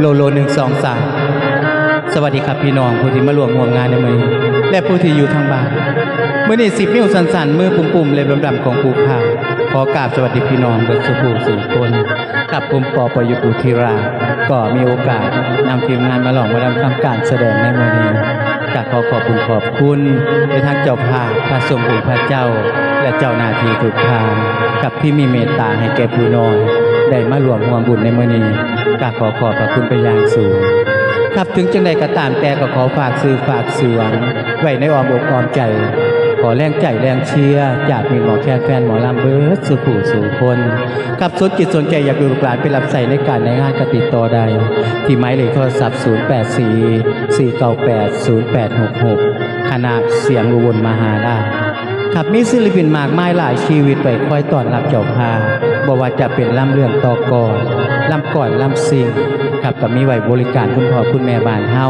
โล1 2 3สวัสดีครับพี่น้องผู้ที่มาร่วมงานในมื้อนี้และผู้ที่อยู่ทางบ้านมื้อนี้10 นิ้วสั่นๆมือปุ่มๆเล็บดำๆของผู้ข่าวขอกราบสวัสดีพี่น้องเบิดสุขสุขคนกับผมปอประยุทธ์อุทิราก็มีโอกาสนำทีมงานมาลองมาทำการแสดงในมื้อนี้ก็ขอขอบคุณไปทางเจ้าภาพพระสงฆ์องค์พระเจ้าและเจ้าหน้าที่ทุกทางกับที่มีเมตตาให้แก่ผู้น้อยได้มาร่วมร่วมบุญในมื้อนี้ก็ขอขอบพระคุณเป็นอย่างสูงครับถึงจังใดก็ตามแต่ก็ขอฝากสื่อฝากเสียงไว้ในอ้อมอกอ้อมใจขอแรงใจแรงเชียร์จากมีหมอแคนแฟนหมอลำเบิร์ดสุขุสู่คนกับสนจิตสนใจอยากดูลูกหลานไปรับใส่ในการในงานกติดต่อใดที่หมายเลขโทรศัพท์0844980866ขนาดเสียงอุบลมหาราชครับมีศิลปินมากมายหลายชีวิตไปคอยต้อนรับเจ้าภาพบ่ว่าจะเป็นลำเรื่องต่อกรลำก่อนลำซิงครับก็มีไว้บริการคุณพ่อคุณแม่บ้านเฮา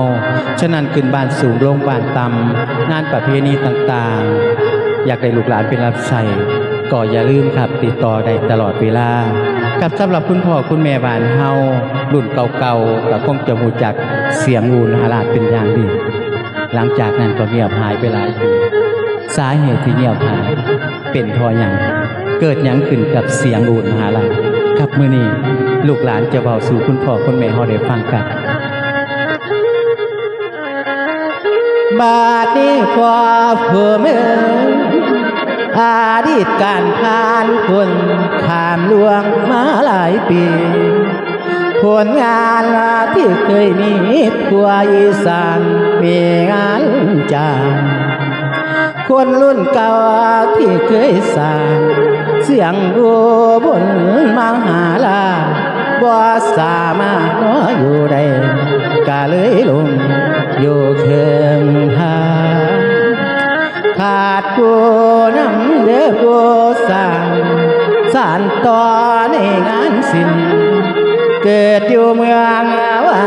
ฉะนั้นขึ้นบ้านสูงลงบ้านต่ำงานประเพณีต่างๆอยากได้ลูกหลานเป็นรับใช้ก็อย่าลืมครับติดต่อได้ตลอดเวลากับสำหรับคุณพ่อคุณแม่บ้านเฮารุ่นเก่าๆก็คงจะรู้จักเสียงอูนหราชเป็นอย่างดีหลังจากนั้นก็เงียบหายไปหลายปีสาเหตุที่เงียบหายเป็นเพราะหยังเกิดหยังขึ้นกับเสียงอูนหราชครับมื้อนี้ลูกหลานจะเว้าสู่คุณพ่อคุณแม่เฮาได้ฟังกันบาดนี้พอเพิ่มอดีตการผ่านคนข้ามล่วงมาหลายปีผลงานที่เคยมีทั่วอีสานมีงานจางคนรุ่นเก่าที่เคยสร้างเสียงอุบลมหาราชบ่สามารถน้ออยู่ได้ก็เลยลงอยู่เคืองหาขาดผู้นำเด้อผู้สร้างสานต่อในงานศิลป์เกิดอยู่เมืองว่า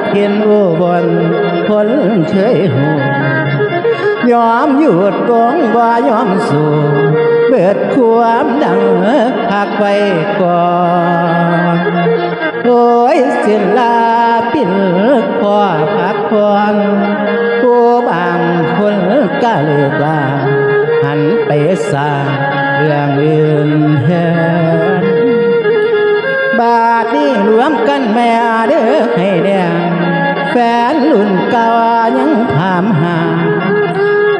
เทียนอุบลคนเฉยหูยอมหยุดกงบ่ยอมสู้เบิดความดังพักไว้ก่อนโอ้ยศิลปินขอพักผ่อนผู้บางคนก็เลิกลาหันไปสร้างเรื่องอื่นแทนบาดนี้รวมกันแม่เด้อให้แดงแฟนรุ่นเก่ายังถามหา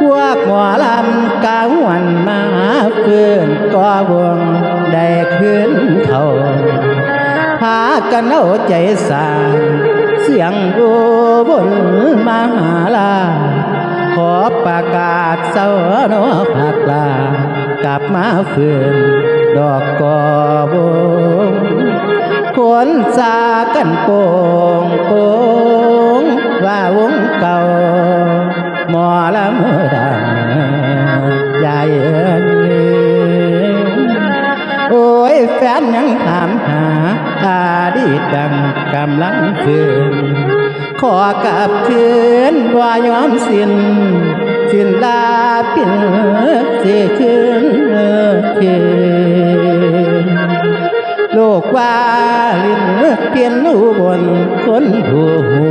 พวกหมอลำกลางวันมาเพื่อนก็วงได้ขึ้นเขาหากันเอาใจสานเสียงอุบลมหาราชขอประกาศเศร้าโนผักลากลับมาฟื้นดอกกอบงคนสากันโป่งโป่งว่าวงเก่าหมอลำดังใหญ่โอ้ยแฟนยังถามหาอดีตดังกำลังคืนขอกลับคืนว่ายอมสิ้นลาปินเสียคืนคืนโลกว่าลิ้นเปลี่ยนอุบลคนผู้หู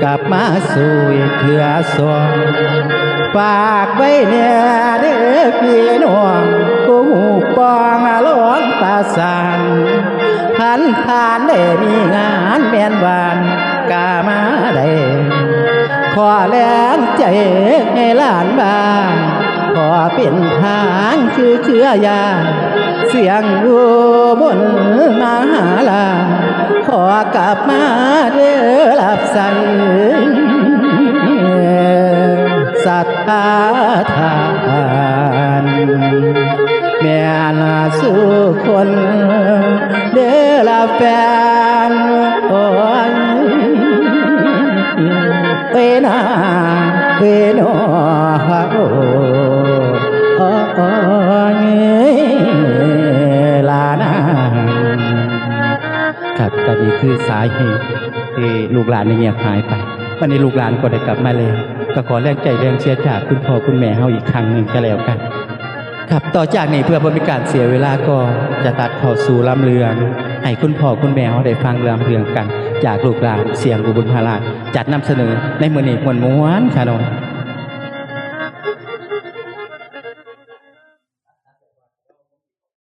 กลับมาสู่เถื่อสองฝากไว้เนี่ยเด้อพี่น้องผู้หูปองร้องตาสางผ่านได้มีงานแม่นวานกามาได้ขอแรงใจให้หลานบ้านขอเป็นทางคือเชื่อยาเสียงอุบลมหาราชขอกลับมาเด้อรับใส่ศรัทธาทานแม่นาสู่คนเด้อละแฟนโอ้ยเวนาเวนอโอ้ลานาครับก็นี่คือสาเหตุที่ลูกหลานเงียบหายไปวันนี้ลูกหลานก็ได้กลับมาแล้วก็ขอแรงใจแรงเชียร์จากคุณพ่อคุณแม่เฮาอีกครั้งหนึ่งก็แล้วกันครับต่อจากนี้เพื่อบ่มีการเสียเวลาก็จะตัดเข้าสู่ลำเรื่องให้คุณพ่อคุณแม่เฮาได้ฟังลำเรื่องกัน จากลูกหลานเสียงอุบลพาราชจัดนำเสนอในมื้อนี้ม่วนๆค่ะน้อง